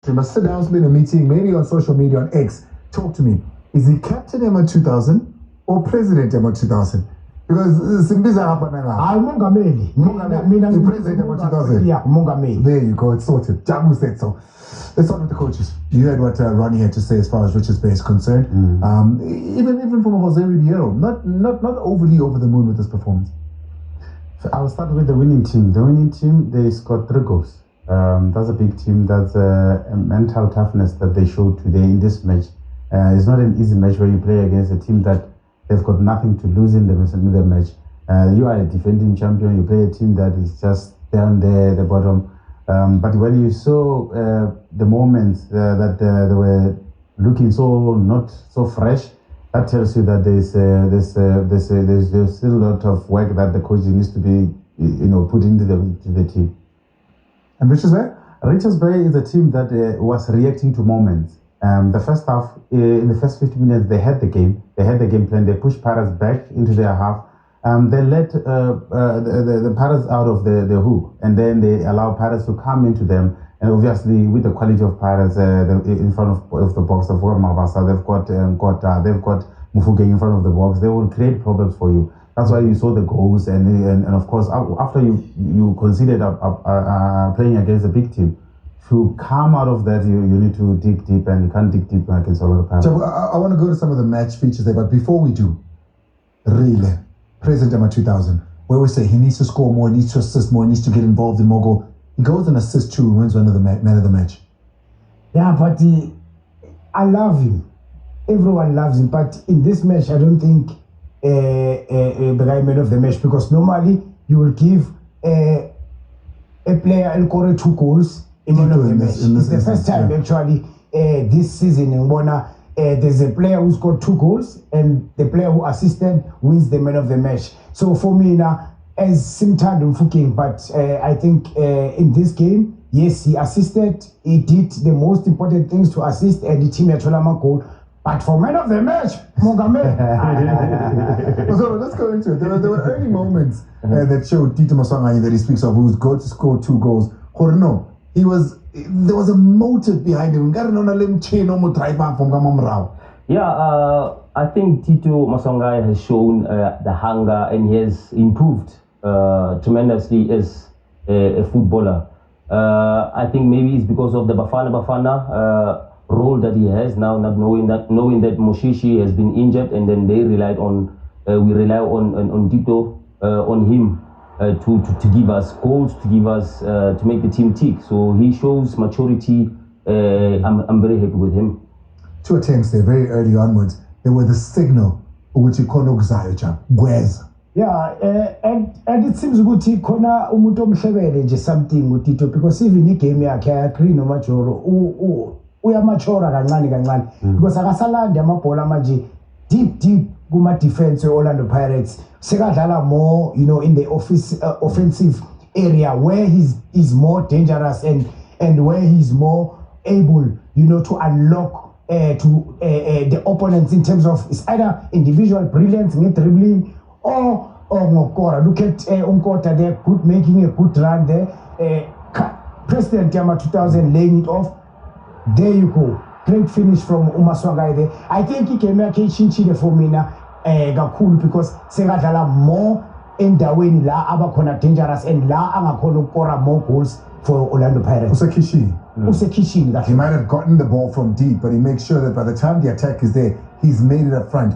He must sit down, spend a meeting, maybe on social media, on X. Talk to me. Is he captain Emma 2000 or president Emma 2000? Because Simbiza happened now. Mongameli. President Emma 2000. Yeah, Mongameli. There you go, it's sorted. Jabu said so. Let's start with the coaches. You heard what Ronnie had to say as far as Richards Bay is concerned. Even from Jose Ribeiro, not overly over the moon with this performance. I'll start with the winning team. The winning team, they scored 3 goals. That's a big team. That's a mental toughness that they showed today in this match. It's not an easy match where you play against a team that they've got nothing to lose in the match. You are a defending champion. You play a team that is just down there at the bottom. But when you saw the moments that they were looking so not so fresh, that tells you that there's still a lot of work that the coach needs to be put into the team. And Richards Bay? Richards Bay is a team that was reacting to moments. The first half, in the first 50 minutes, they had the game. They had the game plan. They pushed Pirates back into their half. They let the Pirates out of the hook, and then they allow Pirates to come into them. And obviously, with the quality of Pirates in front of the box, they've got Mavasa, they've got Mufugeng in front of the box. They will create problems for you. That's why you saw the goals, and of course, after you considered playing against a big team, to come out of that, you need to dig deep, and you can't dig deep against a lot of Pirates. So I want to go to some of the match features there, but before we do, really, President Emma 2000, where we say he needs to score more, he needs to assist more, he needs to get involved in more goals. He goes and assists 2 and wins one of the man of the match. Yeah, but I love him. Everyone loves him. But in this match, I don't think the guy man of the match, because normally you will give a player and score 2 goals in one of the match. It's the first time actually this season in Bona. There's a player who scored 2 goals and the player who assisted wins the man of the match. So for me now, as Simtando Mfuking, but I think in this game, yes, he assisted. He did the most important things to assist, and the team had Cholama goal. But for man of the match, Mogame. So let's go into it. There were early moments that showed Tito Maswanganyi that he speaks of, who's going to score 2 goals. Horno, there was a motive behind him. Yeah, I think Tito Maswanganyi has shown the hunger, and he has improved tremendously as a footballer. I think maybe it's because of the Bafana role that he has now, not knowing that Moshishi has been injured, and then we rely on Tito, on him to give us goals, to make the team tick. So he shows maturity. I'm very happy with him. 2 attempts there very early onwards. They were the signal which he called Gwez. Yeah, and it seems good he kona umuntu omhlebele nje something with Tito, because even igame yakhe I agree no Machoro uyamachora kancane because akasalandi amabhola manje deep kuma defense Orlando Pirates. Sekadlala more in the offensive area where he's more dangerous and where he's more able to unlock to the opponents in terms of it's either individual brilliance, dribbling, or Ngokora. Look at Umkota there, making a good run there. President Yama 2000 laying it off. There you go. Great finish from Umaswangai there. I think he can make it for me now. Gakulu, because Segadala more in the win la abakona dangerous and la angakona ukora more goals for Orlando Pirates. Usekishi. He might have gotten the ball from deep, but he makes sure that by the time the attack is there, he's made it up front.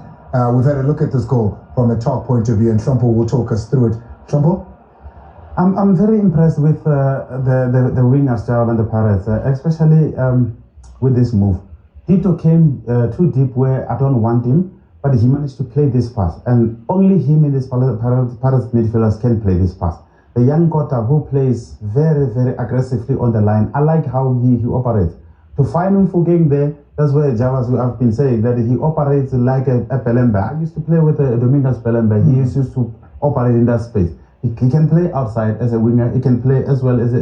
We've had a look at this goal from a talk point of view, and Trumpo will talk us through it. Trumpo? I'm very impressed with the wingers and the Pirates, especially with this move. Tito came too deep where I don't want him, but he managed to play this pass, and only him in this Pirates midfielders can play this pass. The young Kota who plays very, very aggressively on the line, I like how he operates. To find him for game there, that's where Javas have been saying that he operates like a Pelembe. I used to play with Domingos Pelembe. He used to operate in that space. He can play outside as a winger. He can play as well as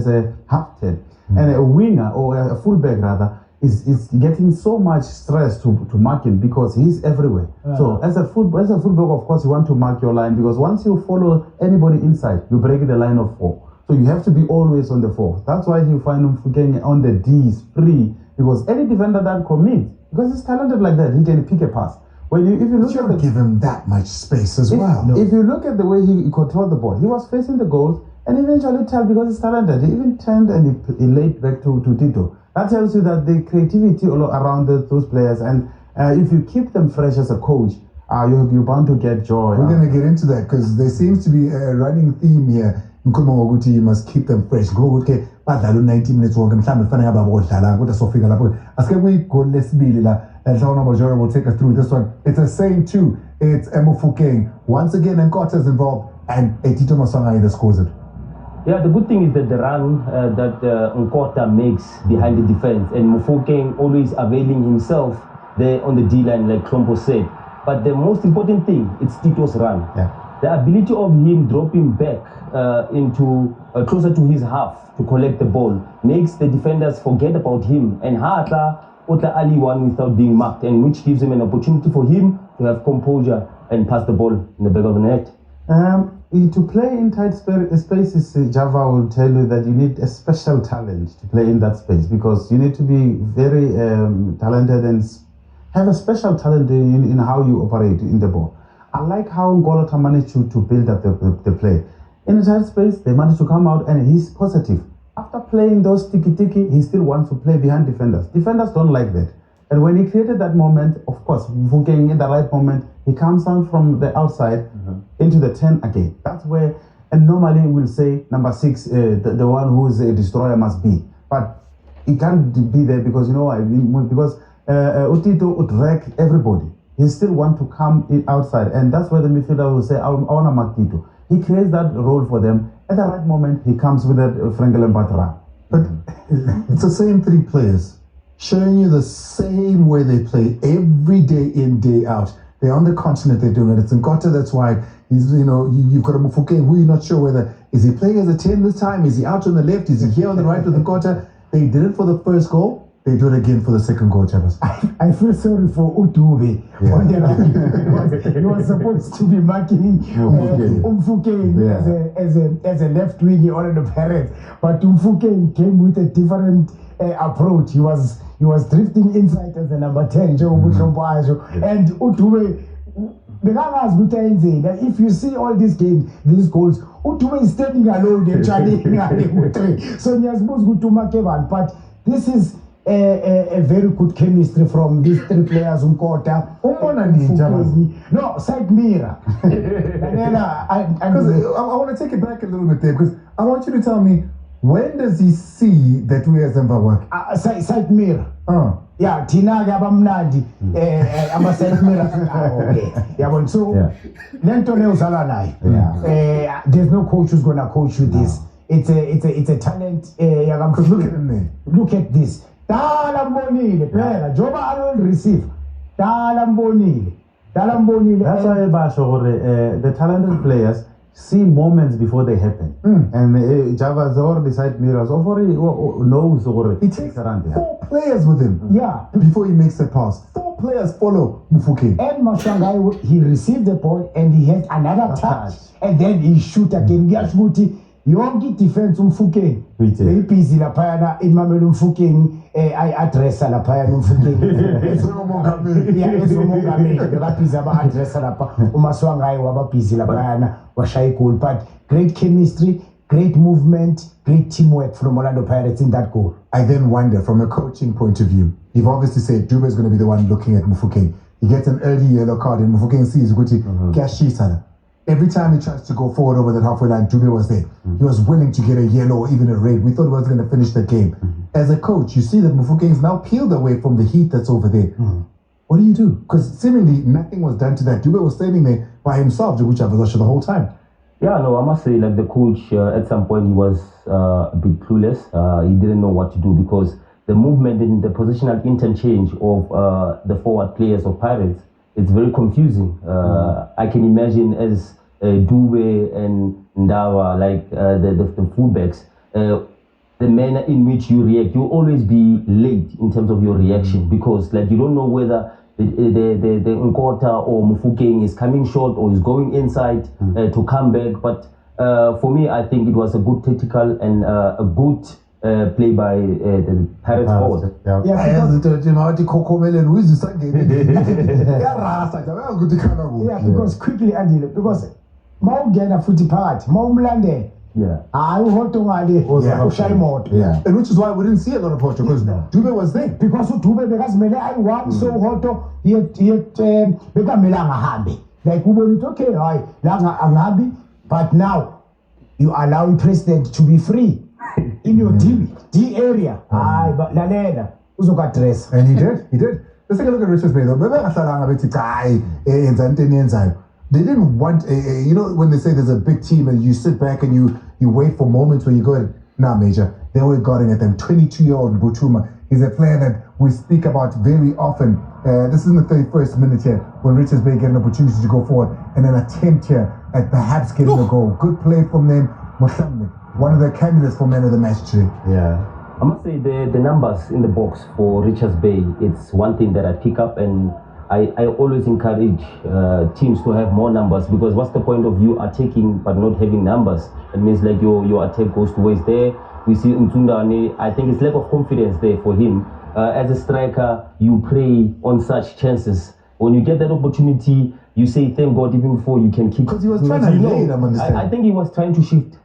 a half 10. And a winger, or a fullback rather, is getting so much stress to mark him because he's everywhere. So as a fullback, of course, you want to mark your line, because once you follow anybody inside, you break the line of 4. So you have to be always on the 4. That's why you find Mfukeng on the D's free, because any defender that commits, because he's talented like that, he can pick a pass. If you look at give him that much space as well. If you look at the way he controlled the ball, he was facing the goals, and eventually because he's talented, he even turned and he laid back to Tito. That tells you that the creativity all around those players, and if you keep them fresh as a coach, you're bound to get joy. We're going to get into that because there seems to be a running theme here. You must keep them fresh. Go 90 minutes walk and time finding about what Sofia Ask we go let's be and Majora will take us through this one. It's the same too. It's Mufukeng. Once again Nkota's involved and Tito Masanga either scores it. Yeah, the good thing is that the run that Nkota makes behind the defense, and Mufukeng always availing himself there on the D-line like Klompo said. But the most important thing, it's Tito's run. Yeah. The ability of him dropping back into closer to his half to collect the ball makes the defenders forget about him, and Otla Ali one without being marked, and which gives him an opportunity for him to have composure and pass the ball in the back of the net. To play in tight spaces, Java will tell you that you need a special talent to play in that space, because you need to be very talented and have a special talent in how you operate in the ball. I like how Ngolota managed to build up the play. In a tight space, they managed to come out and he's positive. After playing those tiki-tiki, he still wants to play behind defenders. Defenders don't like that. And when he created that moment, of course, Mfukeng in the right moment, he comes down from the outside into the 10 again. That's where, and normally we'll say number 6, the one who is a destroyer must be. But he can't be there because, you know why? Because Tito would wreck everybody. He still want to come in outside, and that's where the midfielder will say, I want to mark Tito. He creates that role for them. At the right moment, he comes with that Frankel and Batra. But it's the same 3 players showing you the same way they play every day in, day out. They're on the continent, they're doing it. It's Nkota, that's why he's, you've got a Mufukeng who you're not sure whether, is he playing as a 10 this time? Is he out on the left? Is he here on the right with Nkota? They did it for the first goal. They do it again for the second goal, Chavez. I feel sorry for Utube on the right, because he was supposed to be marking Mfukeng as a left wing or the parent, but Mfukeng came with a different approach. He was drifting inside as a number 10, and Utube. If you see all these games, these goals, Utube is standing alone actually. So he has supposed to mark Evan, but this is a very good chemistry from these 3 players. Nkota, no, side mirror. Because I want to take it back a little bit there, because I want you to tell me, when does he see that we as Zemba work? Side mirror. Yeah, Tina Gabamnadi, I'm a side mirror. Okay. Yeah, so Lentone Usalanai. There's no coach who's gonna coach you this. It's a talent. Because look at him there. Look at this. Talambonile, player. Joba Arnold receive. Talambonile. That's why the talented players see moments before they happen. And Java's already side mirrors already knows already. He takes 4 players with him. Yeah. Before he makes the pass. 4 players follow Mufukeng. And Mashangai, he received the ball and he had another touch. And then he shoot again. Yonke defense Mfukeng. Very busy la payana in Mamelu Mfukeng. I address la payana Mfukeng. Yeah, the Rapids about address la pa. Umaswangai waba busy la payana washai goal. But great chemistry, great movement, great teamwork from Orlando Pirates in that goal. I then wonder, from a coaching point of view, you've obviously said Dube is going to be the one looking at Mufukeng. He gets an early yellow card and Mufukeng sees Guti Kashisa. Every time he tries to go forward over the halfway line, Dube was there. He was willing to get a yellow or even a red. We thought he was going to finish the game. As a coach, you see that Mufukeng is now peeled away from the heat that's over there. What do you do? Because seemingly nothing was done to that. Dube was standing there by himself, Jabu Pule, the whole time. Yeah, no, I must say, like the coach, at some point he was a bit clueless. He didn't know what to do, because the movement in the positional interchange of the forward players of Pirates, it's very confusing. I can imagine as Dube and Ndawa, like the fullbacks, the manner in which you react, you always be late in terms of your reaction, because like you don't know whether the Nkota or Mufukeng is coming short or is going inside to come back. But for me, I think it was a good tactical and a good play by the Pirates board. Because quickly, Andy, because Maugena Futi Part, Maumlande. Yeah. And which is why we didn't see a lot of Hoto because Dube was there. Because Dube because Mele I want so Hoto yet become Melanga Habi. Like we were okay, I Langa Angabi, but now you allow the president to be free in your D area. But Lalena, Uzoka dress. And he did. Let's take a look at Richards Bay though. They didn't want you know when they say there's a big team and you sit back and you wait for moments where you go, nah Major, they were guarding at them. 22-year-old Butuma is a player that we speak about very often. This is in the 31st minute here when Richards Bay get an opportunity to go forward and an attempt here at perhaps getting a goal. Good play from them. Mohammed, one of the candidates for man of the match today. Yeah. I must say the numbers in the box for Richards Bay, it's one thing that I pick up, and I always encourage teams to have more numbers, because what's the point of you attacking but not having numbers? It means like your attack goes to waste there. We see Ntundane, I think it's lack of confidence there for him. As a striker, you prey on such chances. When you get that opportunity, you say thank God even before you can kick. Because he was trying to lay them, I think he was trying to shift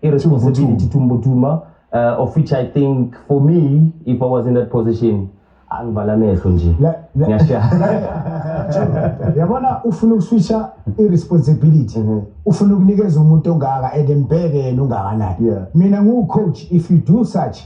irresponsibility to Mbutuma, of which I think for me, if I was in that position, yabona ufuna ukuswitcha irresponsibility ufuna ukunikeza umuntu ongaka edembeke nongakanani mina ngu-coach if you do such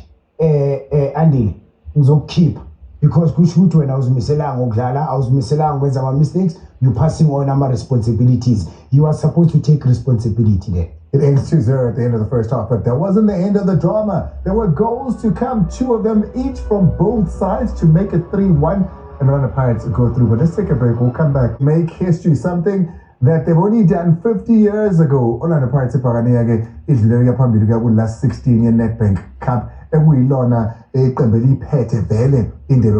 Andile ngizokukhipha because kusho ukuthi wena awuzimiselanga ukudlala awuzimiselanga ukwenza ama-mistakes you passing on ama-responsibilities you are supposed to take responsibility there. It ends 2-0 at the end of the first half, but that wasn't the end of the drama. There were goals to come, 2 of them each from both sides to make it 3-1. And Orlando Pirates go through. But let's take a break. We'll come back. Make history, something that they've only done 50 years ago. Orlando Pirates is very last 16-year Nedbank Cup. And we learn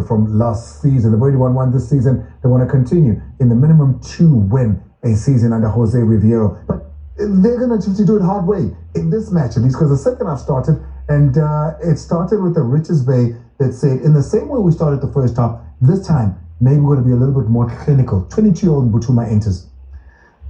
from last season. They've already won one this season. They want to continue in the minimum 2 win a season under Jose Riviero. But they're going to have to do it hard way in this match, at least, because the second half started, and it started with the Richards Bay that said, in the same way we started the first half, this time, maybe we're going to be a little bit more clinical. 22-year-old Mbutuma enters.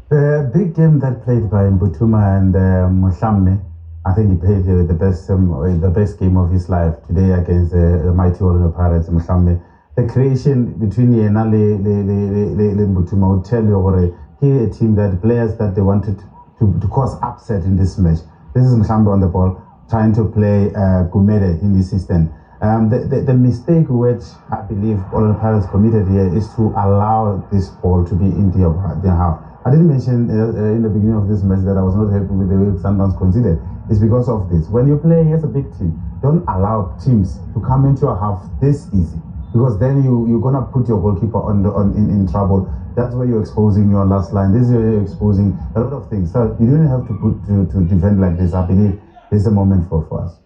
The big game that played by Mbutuma and Mushamme, I think he played the best game of his life today against the mighty Orlando Pirates, Mushamme. The creation between Yena and Mbutuma would tell you here a team that players that they wanted to cause upset in this match. This is Mshambe on the ball, trying to play Gumede in this system. The mistake which I believe all the Pirates committed here is to allow this ball to be in their half. I didn't mention in the beginning of this match that I was not happy with the way Sundowns considered. It's because of this. When you play as a big team, don't allow teams to come into your half this easy, because then you're gonna put your goalkeeper in trouble. That's where you're exposing your last line. This is where you're exposing a lot of things. So you don't have to defend like this. I believe this is a moment for us.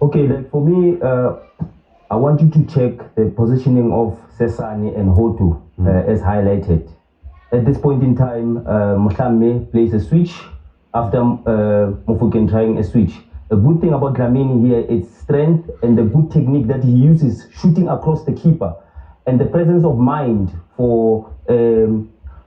Okay, like for me, I want you to check the positioning of Sesani and Hotu as highlighted. At this point in time, Mohlame plays a switch after Mofokeng trying a switch. A good thing about Dlamini here is strength and the good technique that he uses shooting across the keeper. And the presence of mind for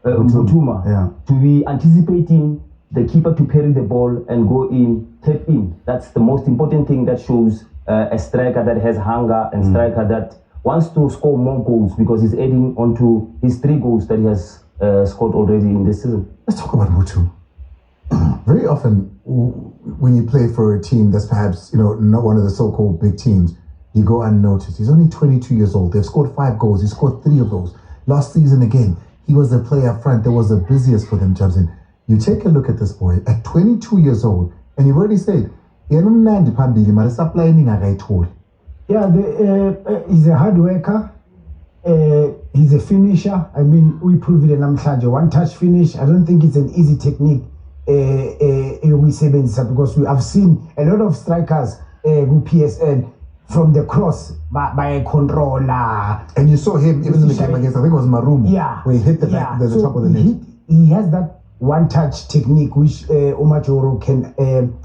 Mbutuma to be anticipating the keeper to parry the ball and go in, tap in. That's the most important thing that shows a striker that has hunger and striker that wants to score more goals, because he's adding on to his 3 goals that he has scored already in this season. Let's talk about Mutu. Very often when you play for a team that's perhaps not one of the so-called big teams, you go unnoticed. He's only 22 years old. They've scored 5 goals. He scored 3 of those. Last season again, he was the player up front that was the busiest for them, Jabsin. You take a look at this boy at 22 years old, and you've already said, yeah, he's a hard worker. He's a finisher. I mean, we proved it in Namhlanje. One-touch finish. I don't think it's an easy technique. Because I've seen a lot of strikers who PSL from the cross by a controller. And you saw him even in the game against, I think it was Marumu, where he hit the back, the top of the net. He has that one-touch technique which uMajoro can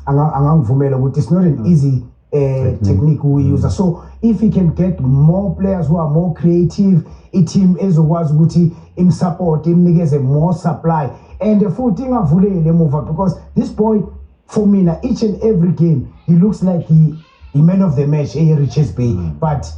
angangivumela ukuthi it's not an easy technique we use. So if he can get more players who are more creative, a team ezokwazi ukuthi imsupport imnikeze more supply and futhi ingavulele emuva, because this boy for me na each and every game he looks like he man of the match Richards Bay, but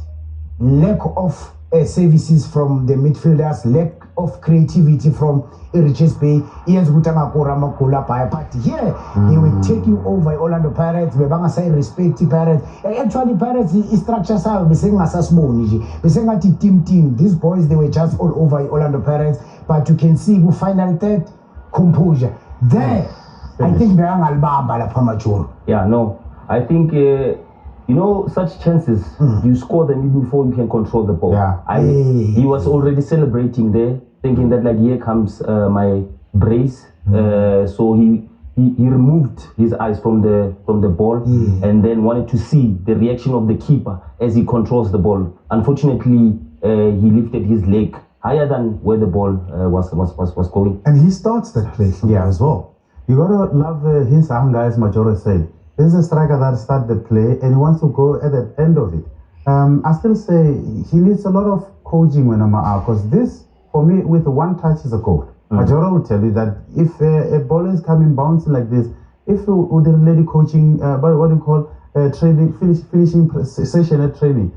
lack of services from the midfielders, lack of creativity from Richards Bay yenza ukuthi angakora amagoli abhaya. But here they were taking over Orlando Pirates, bebanga say respect Pirates. Actually Pirates structure sayo besengasasiboni nje, besengathi team. These boys they were just all over Orlando Pirates, but you can see who final third composure there. I think beyangalibamba lapha Majoro. Yeah, no, I think such chances you score them even before you can control the ball. He was already celebrating there, thinking that like here comes my brace. So he removed his eyes from the ball and then wanted to see the reaction of the keeper as he controls the ball. Unfortunately, he lifted his leg higher than where the ball was going. And he starts that play as well. You gotta love his hunger, as Majoro said. This is a striker that starts the play and he wants to go at the end of it. I still say he needs a lot of coaching when I'm out, because this, for me, with one touch is a goal. Majoro will tell you that if a ball is coming bouncing like this, if you would lady coaching, what do you call training, finishing session at training,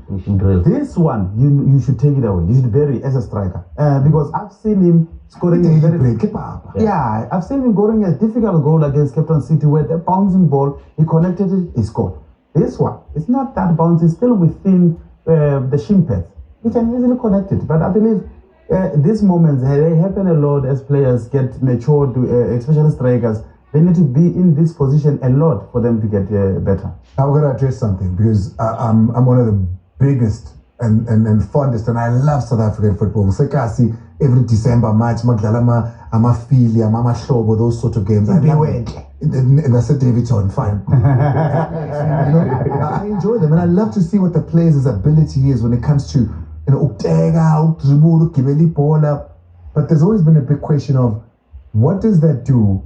this one you should take it away. You should bury it as a striker, because I've seen him scoring I've seen him scoring a difficult goal against Captain City where the bouncing ball, he connected it, he scored. This one, it's not that bounce, it's still within the shin pads. He can easily connect it, but I believe these moments, they happen a lot as players get matured, especially strikers. They need to be in this position a lot for them to get better. Now we're going to address something, because I'm one of the biggest and fondest, and I love South African football. Sekasi every December, March, Magdalama, Amafili, Amahlobo, those sort of games. And that's a Davidson, fine. I enjoy them, and I love to see what the players' ability is when it comes to Uktega, Dribble, Kibeli, Bola. But there's always been a big question of what does that do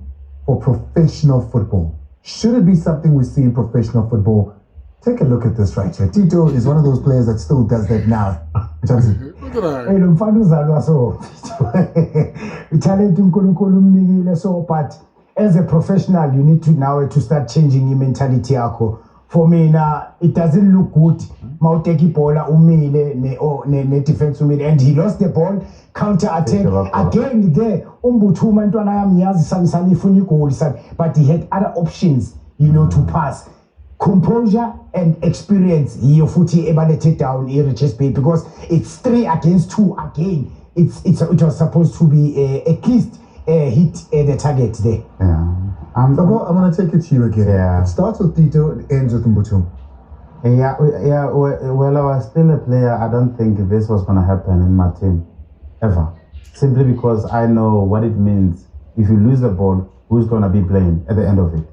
for professional football? Should it be something we see in professional football? Take a look at this right here. Tito is one of those players that still does that now. Johnson. Look at that. But as a professional, you need to now to start changing your mentality. For me now, it doesn't look good. Mauteki Pola umile ne defense umile, and he lost the ball. Counter attack again there. Umbutuma ntwana yamnyazi sanisani ifuni goal, but he had other options, to pass. Composure and experience. Your footy able down Richards Bay, because it's 3 against 2 again. It was supposed to be at least hit the target there. I'm going to take it to you again. It starts with Tito, it ends with Mbutu. Well, I was still a player. I don't think this was going to happen in my team, ever. Simply because I know what it means. If you lose the ball, who's going to be blamed at the end of it?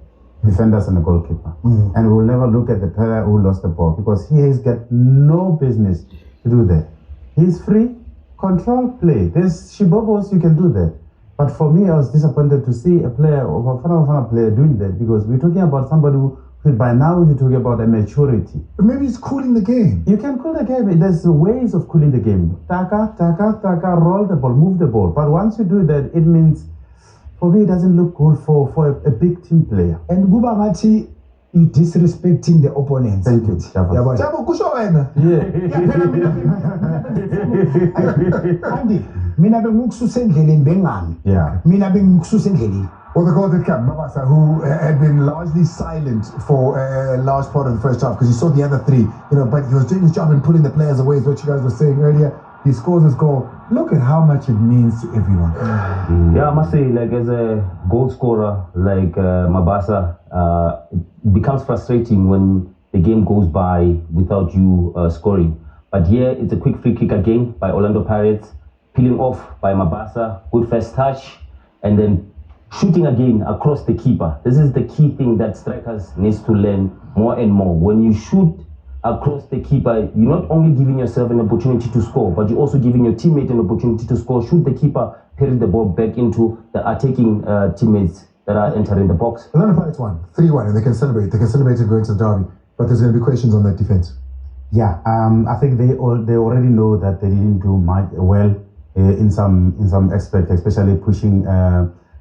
Defenders and the goalkeeper. And we'll never look at the player who lost the ball, because he has got no business to do that. He's free, control play. There's Shibobos, you can do that. But for me, I was disappointed to see a player, or a player doing that, because we're talking about somebody who by now we're talking about a maturity. But maybe it's cooling the game. You can cool the game. There's ways of cooling the game. Taka, roll the ball, move the ball. But once you do that, it means, for me, it doesn't look good for a big team player. And Gubamati, you disrespecting the opponents. Thank you, Jabu. Jabu, kushowena. Andy, mina bengikususendleleni bengami. Mina bengikususendleleni. Well, the goal did come. Mabasa, who had been largely silent for a large part of the first half, because you saw the other 3, but he was doing his job in pulling the players away, is what you guys were saying earlier. He scores his goal. Look at how much it means to everyone. Yeah, I must say, like, as a goal scorer, like Mabasa, it becomes frustrating when the game goes by without you scoring. But here, it's a quick free kick again by Orlando Pirates, peeling off by Mabasa, good first touch, and then shooting again across the keeper. This is the key thing that strikers needs to learn more and more. When you shoot across the keeper, you're not only giving yourself an opportunity to score, but you're also giving your teammate an opportunity to score should the keeper parry the ball back into the attacking teammates that are entering the box. Orlando Pirates won 3-1, and they can celebrate. They can celebrate and go into the derby. But there's going to be questions on that defense. Yeah, I think they already know that they didn't do much well in some aspect, especially pushing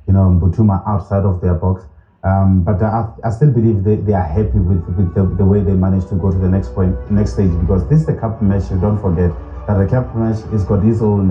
Butuma outside of their box. But I still believe they are happy with the way they managed to go to the next stage, because this is the cup match. Don't forget that the cup match has got its own